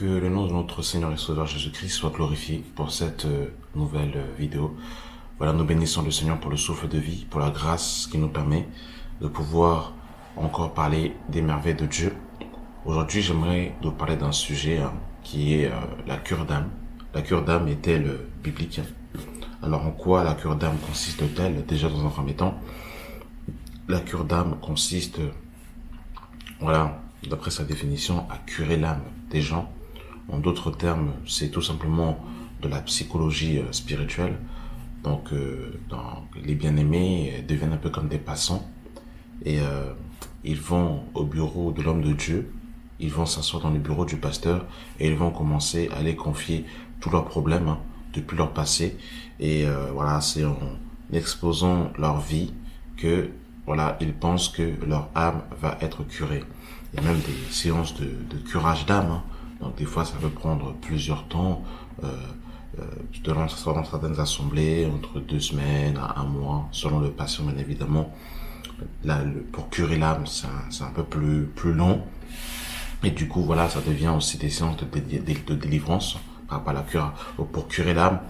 Que le nom de notre Seigneur et Sauveur Jésus-Christ soit glorifié pour cette nouvelle vidéo. Voilà, nous bénissons le Seigneur pour le souffle de vie, pour la grâce qui nous permet de pouvoir encore parler des merveilles de Dieu. Aujourd'hui, j'aimerais vous parler d'un sujet qui est la cure d'âme. La cure d'âme est-elle biblique? Alors, en quoi la cure d'âme consiste-t-elle? Déjà, dans un premier temps, la cure d'âme consiste, voilà, d'après sa définition, à curer l'âme des gens. En d'autres termes, c'est tout simplement de la psychologie spirituelle. Donc, les bien-aimés deviennent un peu comme des passants et ils vont au bureau de l'homme de Dieu, ils vont s'asseoir dans le bureau du pasteur et ils vont commencer à les confier tous leurs problèmes depuis leur passé. Et voilà, c'est en exposant leur vie que voilà, ils pensent que leur âme va être curée. Il y a même des séances de curage d'âme. Donc des fois, ça peut prendre plusieurs temps, dans certaines assemblées, entre 2 semaines à un mois, selon le patient, bien évidemment. Là, pour curer l'âme, c'est un peu plus long. Et du coup, voilà, ça devient aussi des séances de délivrance par rapport à la cure, pour curer l'âme,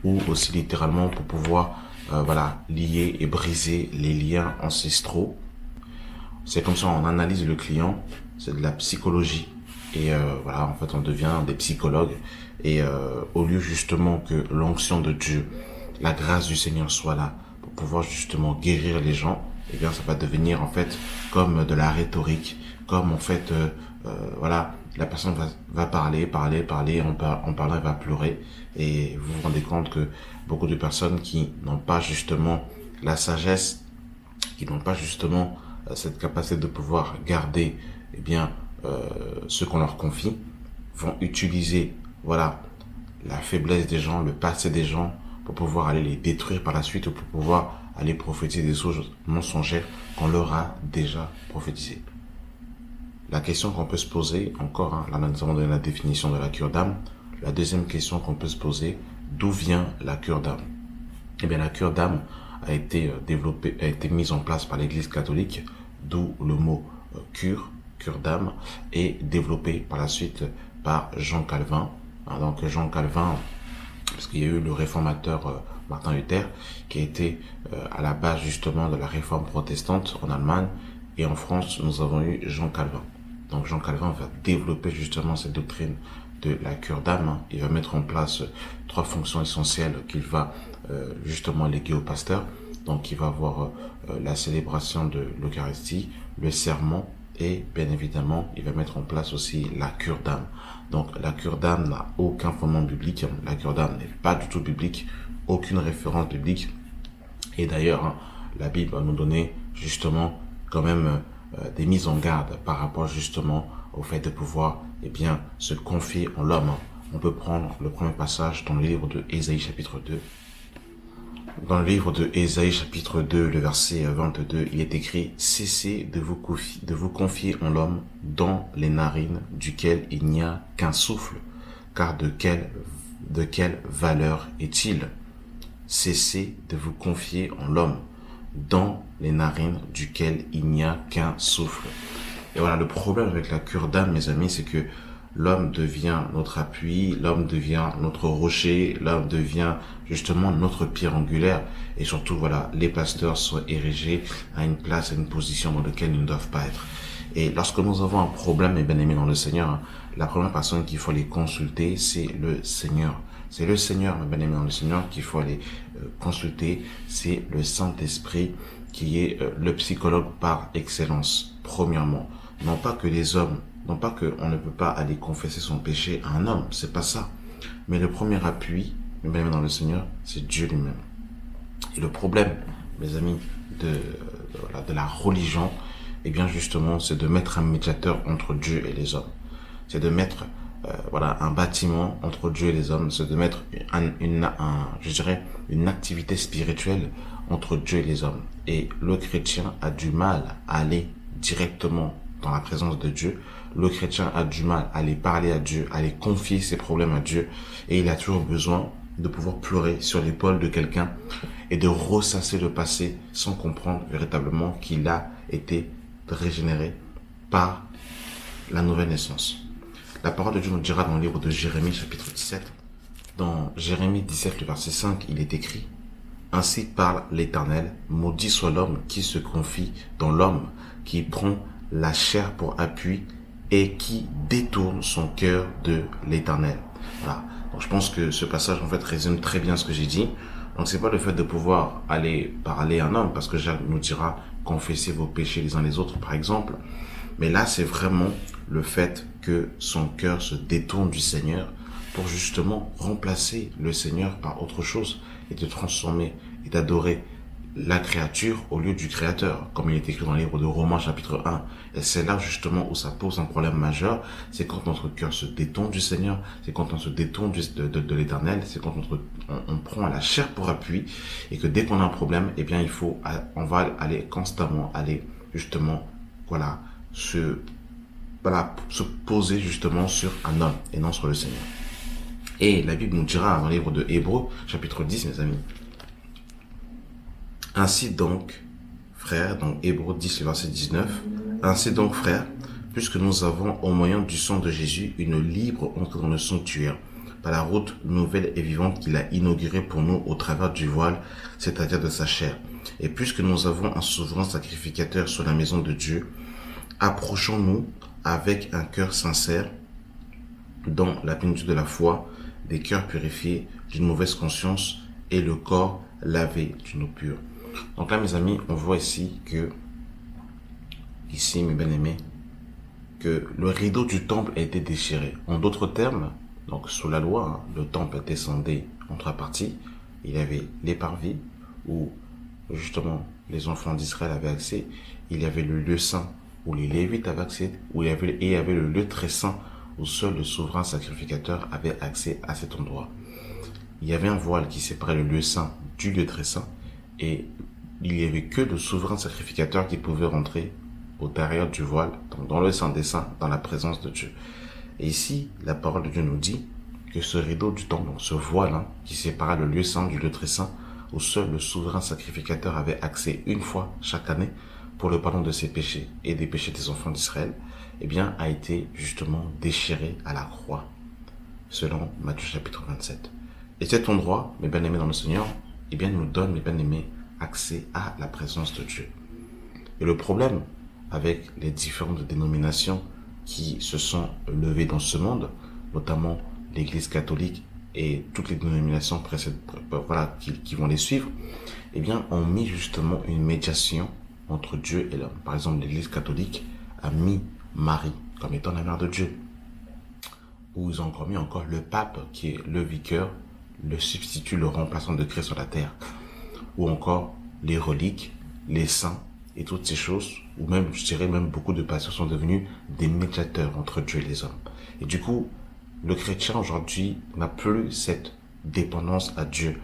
ou aussi littéralement pour pouvoir, voilà, lier et briser les liens ancestraux. C'est comme ça, on analyse le client, c'est de la psychologie. Et voilà, en fait, on devient des psychologues. Et au lieu justement que l'onction de Dieu, la grâce du Seigneur soit là pour pouvoir justement guérir les gens, eh bien, ça va devenir en fait comme de la rhétorique, comme en fait, voilà, la personne va parler, en parlant, elle va pleurer. Et vous vous rendez compte que beaucoup de personnes qui n'ont pas justement la sagesse, qui n'ont pas justement cette capacité de pouvoir garder, eh bien, ce qu'on leur confie, vont utiliser, voilà, la faiblesse des gens, le passé des gens, pour pouvoir aller les détruire par la suite ou pour pouvoir aller prophétiser des choses mensongères qu'on leur a déjà prophétisées. La question qu'on peut se poser, encore, là nous avons donné la définition de la cure d'âme. La deuxième question qu'on peut se poser, d'où vient la cure d'âme? Eh bien, la cure d'âme a été développée, a été mise en place par l'Église catholique, d'où le mot cure d'âme, et développé par la suite par Jean Calvin. Donc Jean Calvin, parce qu'il y a eu le réformateur Martin Luther, qui a été à la base justement de la réforme protestante en Allemagne, et en France nous avons eu Jean Calvin. Donc Jean Calvin va développer justement cette doctrine de la cure d'âme. Il va mettre en place 3 fonctions essentielles qu'il va justement léguer au pasteur. Donc il va avoir la célébration de l'Eucharistie, le sermon, et bien évidemment, il va mettre en place aussi la cure d'âme. Donc la cure d'âme n'a aucun fondement biblique. La cure d'âme n'est pas du tout biblique, aucune référence biblique. Et d'ailleurs, la Bible va nous donner justement quand même des mises en garde par rapport justement au fait de pouvoir se confier en l'homme. On peut prendre le premier passage dans le livre de Ésaïe chapitre 2. Dans le livre de Ésaïe chapitre 2, le verset 22, il est écrit: cessez de vous confier en l'homme dans les narines duquel il n'y a qu'un souffle, car de quelle valeur est-il? Cessez de vous confier en l'homme dans les narines duquel il n'y a qu'un souffle. Et voilà, le problème avec la cure d'âme, mes amis, c'est que l'homme devient notre appui, l'homme devient notre rocher, l'homme devient justement notre pierre angulaire. Et surtout, voilà, les pasteurs sont érigés à une place, à une position dans laquelle ils ne doivent pas être. Et lorsque nous avons un problème, mes bien-aimés dans le Seigneur, la première personne qu'il faut aller consulter, c'est le Seigneur. C'est le Seigneur, mes bien-aimés dans le Seigneur, qu'il faut aller consulter. C'est le Saint-Esprit qui est le psychologue par excellence, premièrement. Non pas que les hommes, non pas qu'on ne peut pas aller confesser son péché à un homme, c'est pas ça. Mais le premier appui, mes bien-aimés dans le Seigneur, c'est Dieu lui-même. Et le problème, mes amis, de la religion, eh bien justement, c'est de mettre un médiateur entre Dieu et les hommes. C'est de mettre un bâtiment entre Dieu et les hommes, c'est de mettre une activité spirituelle entre Dieu et les hommes. Et le chrétien a du mal à aller directement dans la présence de Dieu. Le chrétien a du mal à aller parler à Dieu, à aller confier ses problèmes à Dieu. Et il a toujours besoin de pouvoir pleurer sur l'épaule de quelqu'un et de ressasser le passé sans comprendre véritablement qu'il a été régénéré par la nouvelle naissance. La parole de Dieu nous dira dans le livre de Jérémie, chapitre 17. Dans Jérémie 17, le verset 5, il est écrit: Ainsi parle l'Éternel, maudit soit l'homme qui se confie dans l'homme, qui prend la chair pour appui et qui détourne son cœur de l'Éternel. Voilà. Donc je pense que ce passage en fait résume très bien ce que j'ai dit. Donc c'est pas le fait de pouvoir aller parler à un homme, parce que Jacques nous dira confessez vos péchés les uns les autres par exemple. Mais là c'est vraiment le fait que son cœur se détourne du Seigneur pour justement remplacer le Seigneur par autre chose et de transformer et d'adorer la créature au lieu du créateur, comme il est écrit dans le livre de Romains chapitre 1. Et c'est là justement où ça pose un problème majeur, c'est quand notre cœur se détourne du Seigneur, c'est quand on se détourne de l'Éternel, c'est quand on prend la chair pour appui, et que dès qu'on a un problème, eh bien on va aller constamment, aller justement, se poser justement sur un homme et non sur le Seigneur. Et la Bible nous dira dans le livre de Hébreux, chapitre 10, mes amis. Ainsi donc, frères, donc Hébreux 10, verset 19, ainsi donc, frères, puisque nous avons au moyen du sang de Jésus une libre entrée dans le sanctuaire, par la route nouvelle et vivante qu'il a inaugurée pour nous au travers du voile, c'est-à-dire de sa chair. Et puisque nous avons un souverain sacrificateur sur la maison de Dieu, approchons-nous avec un cœur sincère, dans la plénitude de la foi, des cœurs purifiés d'une mauvaise conscience et le corps lavé d'une eau pure. Donc là, mes amis, on voit ici, mes bien-aimés, que le rideau du temple a été déchiré. En d'autres termes, donc sous la loi, le temple était scindé en trois parties. Il y avait les parvis, où justement les enfants d'Israël avaient accès. Il y avait le lieu saint, où les Lévites avaient accès, et il y avait le lieu très saint, où seul le souverain sacrificateur avait accès à cet endroit. Il y avait un voile qui séparait le lieu saint du lieu très saint, et il n'y avait que le souverain sacrificateur qui pouvait rentrer au derrière du voile, donc dans le Saint des Saints, dans la présence de Dieu. Et ici, la parole de Dieu nous dit que ce rideau du temple, donc ce voile qui séparait le lieu saint du lieu très saint, où seul le souverain sacrificateur avait accès une fois chaque année pour le pardon de ses péchés et des péchés des enfants d'Israël, a été justement déchiré à la croix, selon Matthieu chapitre 27. Et cet endroit, mes bien-aimés dans le Seigneur, nous donne, mes bien-aimés, accès à la présence de Dieu. Et le problème avec les différentes dénominations qui se sont levées dans ce monde, notamment l'Église catholique et toutes les dénominations qui vont les suivre, ont mis justement une médiation entre Dieu et l'homme. Par exemple, l'Église catholique a mis Marie comme étant la mère de Dieu. Ou ils ont encore mis le pape qui est le vicaire, le substitut, le remplaçant de Christ sur la terre. Ou encore les reliques, les saints et toutes ces choses, ou même, je dirais même beaucoup de pasteurs sont devenus des médiateurs entre Dieu et les hommes. Et du coup, le chrétien aujourd'hui n'a plus cette dépendance à Dieu.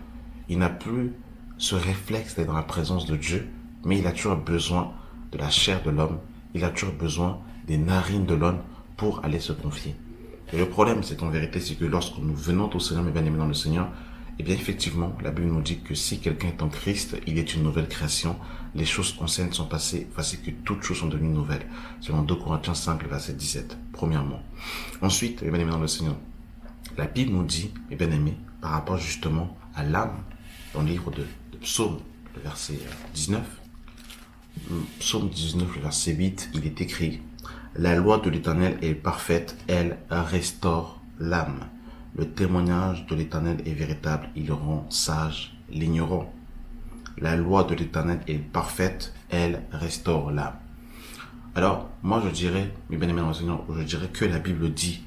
Il n'a plus ce réflexe d'être dans la présence de Dieu, mais il a toujours besoin de la chair de l'homme, il a toujours besoin des narines de l'homme pour aller se confier. Et le problème, c'est qu'en vérité, c'est que lorsque nous venons au Seigneur, mes bien-aimés dans le Seigneur, effectivement, la Bible nous dit que si quelqu'un est en Christ, il est une nouvelle création. Les choses anciennes sont passées, voici que toutes choses sont devenues nouvelles. Selon 2 Corinthiens 5, verset 17, premièrement. Ensuite, mes bien-aimés dans le Seigneur, la Bible nous dit, mes bien-aimés, par rapport justement à l'âme, dans le livre de Psaume, le verset 19, Psaume 19, le verset 8, il est écrit: La loi de l'Éternel est parfaite, elle restaure l'âme. Le témoignage de l'Éternel est véritable, il rend sage l'ignorant. La loi de l'Éternel est parfaite, elle restaure l'âme. Alors, moi je dirais, mes bien-aimés dans le Seigneur, je dirais que la Bible dit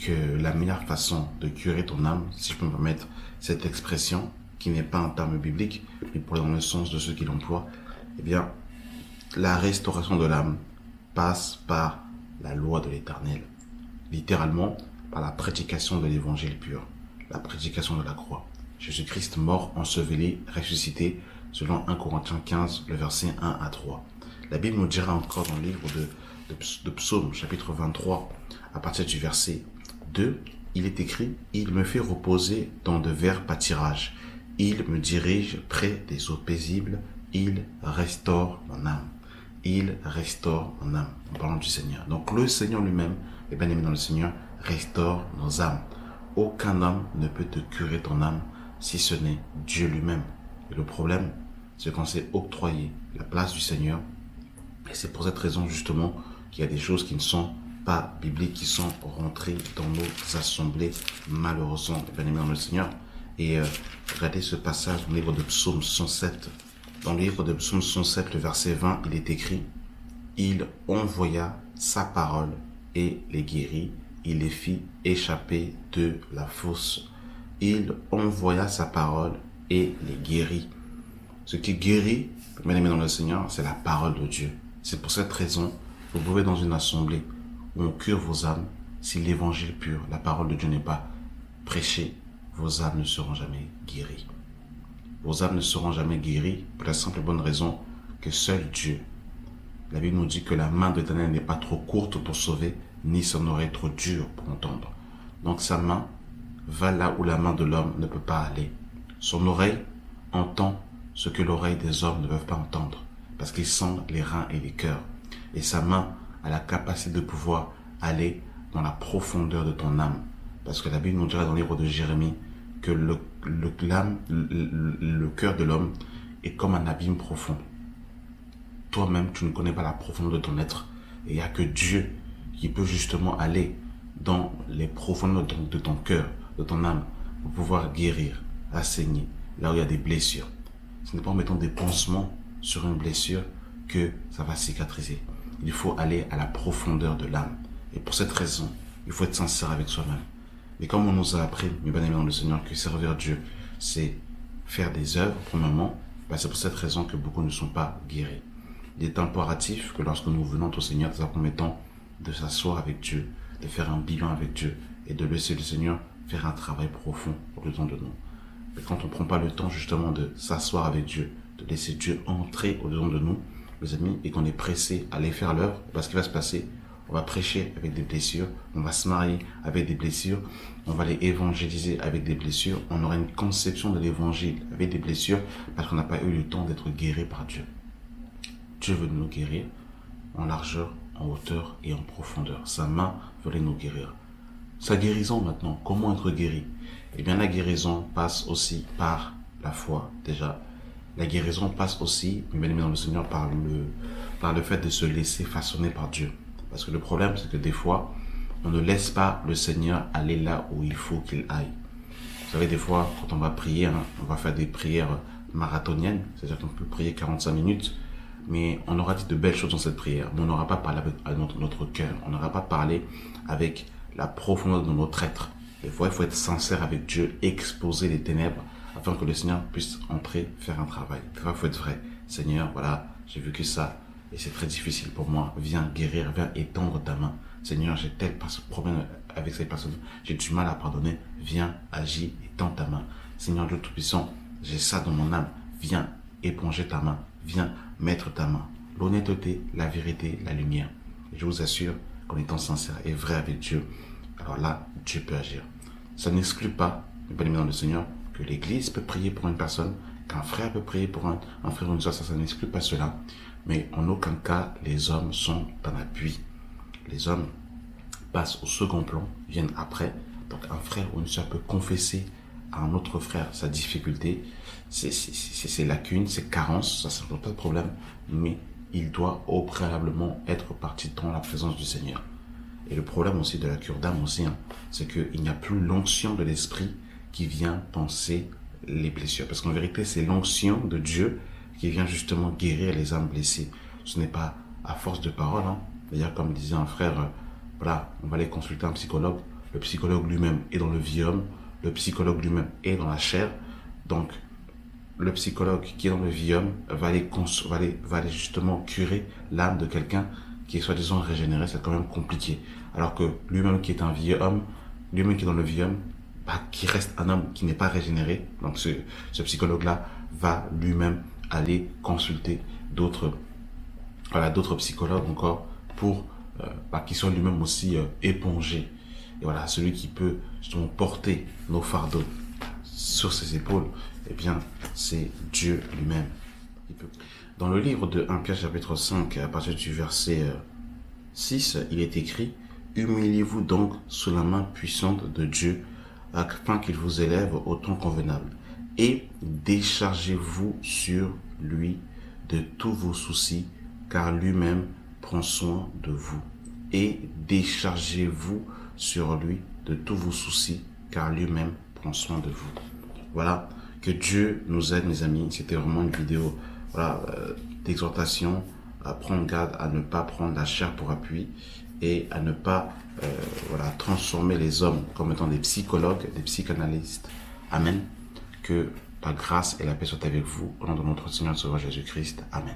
que la meilleure façon de curer ton âme, si je peux me permettre cette expression, qui n'est pas un terme biblique, mais pour dans le sens de ceux qui l'emploient, la restauration de l'âme passe par la loi de l'Éternel. Littéralement, par la prédication de l'évangile pur, la prédication de la croix. Jésus-Christ mort, enseveli, ressuscité, selon 1 Corinthiens 15, le verset 1 à 3. La Bible nous dira encore dans le livre de Psaume, chapitre 23, à partir du verset 2, il est écrit: Il me fait reposer dans de verts pâtirages. Il me dirige près des eaux paisibles. Il restaure mon âme. Il restaure mon âme. En parlant du Seigneur. Donc le Seigneur lui-même, les bien-aimés dans le Seigneur, restaure nos âmes. Aucun homme ne peut te curer ton âme si ce n'est Dieu lui-même. Et le problème, c'est qu'on s'est octroyé la place du Seigneur. Et c'est pour cette raison justement qu'il y a des choses qui ne sont pas bibliques, qui sont rentrées dans nos assemblées, malheureusement, bien aimés dans le Seigneur. Et regardez ce passage dans le livre de Psaume 107. Dans le livre de Psaume 107, le verset 20, il est écrit « Il envoya sa parole et les guérit, il les fit échapper de la fosse. Il envoya sa parole et les guérit. » Ce qui guérit, bien aimé dans le Seigneur, c'est la parole de Dieu. C'est pour cette raison, vous pouvez dans une assemblée où on cure vos âmes, si l'évangile pur, la parole de Dieu n'est pas prêchée, vos âmes ne seront jamais guéries. Vos âmes ne seront jamais guéries pour la simple et bonne raison que seul Dieu. La Bible nous dit que la main de l'Éternel n'est pas trop courte pour sauver, ni son oreille trop dure pour entendre. Donc sa main va là où la main de l'homme ne peut pas aller. Son oreille entend ce que l'oreille des hommes ne peuvent pas entendre, parce qu'il sent les reins et les cœurs. Et sa main a la capacité de pouvoir aller dans la profondeur de ton âme. Parce que la Bible nous dira dans le livre de Jérémie que le cœur de l'homme est comme un abîme profond. Toi-même, tu ne connais pas la profondeur de ton être. Et il n'y a que Dieu qui peut justement aller dans les profondeurs de ton cœur, de ton âme, pour pouvoir guérir, assainir, là où il y a des blessures. Ce n'est pas en mettant des pansements sur une blessure que ça va cicatriser. Il faut aller à la profondeur de l'âme. Et pour cette raison, il faut être sincère avec soi-même. Mais comme on nous a appris, mes bien-aimés dans le Seigneur, que servir Dieu, c'est faire des œuvres, premièrement, c'est pour cette raison que beaucoup ne sont pas guéris. Il est impératif que lorsque nous venons au Seigneur, nous promettons de s'asseoir avec Dieu, de faire un bilan avec Dieu et de laisser le Seigneur faire un travail profond au-dedans de nous. Mais quand on ne prend pas le temps justement de s'asseoir avec Dieu, de laisser Dieu entrer au-dedans de nous, mes amis, et qu'on est pressé à aller faire l'œuvre, parce qu'il va se passer, on va prêcher avec des blessures, on va se marier avec des blessures, on va aller évangéliser avec des blessures, on aura une conception de l'évangile avec des blessures parce qu'on n'a pas eu le temps d'être guéri par Dieu. Dieu veut nous guérir en largeur, en hauteur et en profondeur. Sa main veut nous guérir. Sa guérison maintenant, comment être guéri? Eh bien la guérison passe aussi par la foi déjà. La guérison passe aussi, bien aimé dans le Seigneur, par le fait de se laisser façonner par Dieu. Parce que le problème, c'est que des fois, on ne laisse pas le Seigneur aller là où il faut qu'il aille. Vous savez, des fois, quand on va prier, on va faire des prières marathoniennes, c'est-à-dire qu'on peut prier 45 minutes, mais on aura dit de belles choses dans cette prière, mais on n'aura pas parlé avec notre cœur, on n'aura pas parlé avec la profondeur de notre être. Des fois, il faut être sincère avec Dieu, exposer les ténèbres, afin que le Seigneur puisse entrer, faire un travail. Des fois, il faut être vrai. Seigneur, voilà, j'ai vu que ça, et c'est très difficile pour moi. Viens guérir, viens étendre ta main. Seigneur, j'ai tel problème avec cette personne. J'ai du mal à pardonner. Viens, agis, étends ta main. Seigneur Dieu Tout-Puissant, j'ai ça dans mon âme. Viens éponger ta main. Viens mettre ta main. L'honnêteté, la vérité, la lumière. Et je vous assure qu'en étant sincère et vrai avec Dieu, alors là, Dieu peut agir. Ça n'exclut pas, mes bien-aimés dans le Seigneur, que l'Église peut prier pour une personne, qu'un frère peut prier pour un frère ou une soeur. Ça n'exclut pas cela. Mais en aucun cas, les hommes sont en appui. Les hommes passent au second plan, viennent après. Donc un frère ou une soeur peut confesser à un autre frère sa difficulté, ses lacunes, ses carences, ça ne pose pas de problème. Mais il doit au préalablement être parti dans la présence du Seigneur. Et le problème aussi de la cure d'âme aussi, c'est qu'il n'y a plus l'onction de l'esprit qui vient penser les blessures. Parce qu'en vérité, c'est l'onction de Dieu qui vient justement guérir les âmes blessées. Ce n'est pas à force de parole. D'ailleurs, comme disait un frère, voilà, on va aller consulter un psychologue. Le psychologue lui-même est dans le vie homme. Le psychologue lui-même est dans la chair. Donc, le psychologue qui est dans le vie homme va aller justement curer l'âme de quelqu'un qui est soi-disant régénéré. C'est quand même compliqué. Alors que lui-même qui est un vieux homme, lui-même qui est dans le vie homme, qui reste un homme qui n'est pas régénéré. Donc, ce psychologue-là va lui-même aller consulter d'autres psychologues encore pour qu'ils soient lui-même aussi épongés. Et voilà, celui qui peut justement porter nos fardeaux sur ses épaules, eh bien, c'est Dieu lui-même. Dans le livre de 1 Pierre chapitre 5, à partir du verset 6, il est écrit Humiliez-vous donc sous la main puissante de Dieu, afin qu'il vous élève au temps convenable. Et déchargez-vous sur lui de tous vos soucis, car lui-même prend soin de vous. Et déchargez-vous sur lui de tous vos soucis, car lui-même prend soin de vous. Voilà, que Dieu nous aide, mes amis. C'était vraiment une vidéo d'exhortation à prendre garde, à ne pas prendre la chair pour appui et à ne pas transformer les hommes comme étant des psychologues, des psychanalystes. Amen. Que la grâce et la paix soient avec vous au nom de notre Seigneur et Sauveur Jésus-Christ. Amen.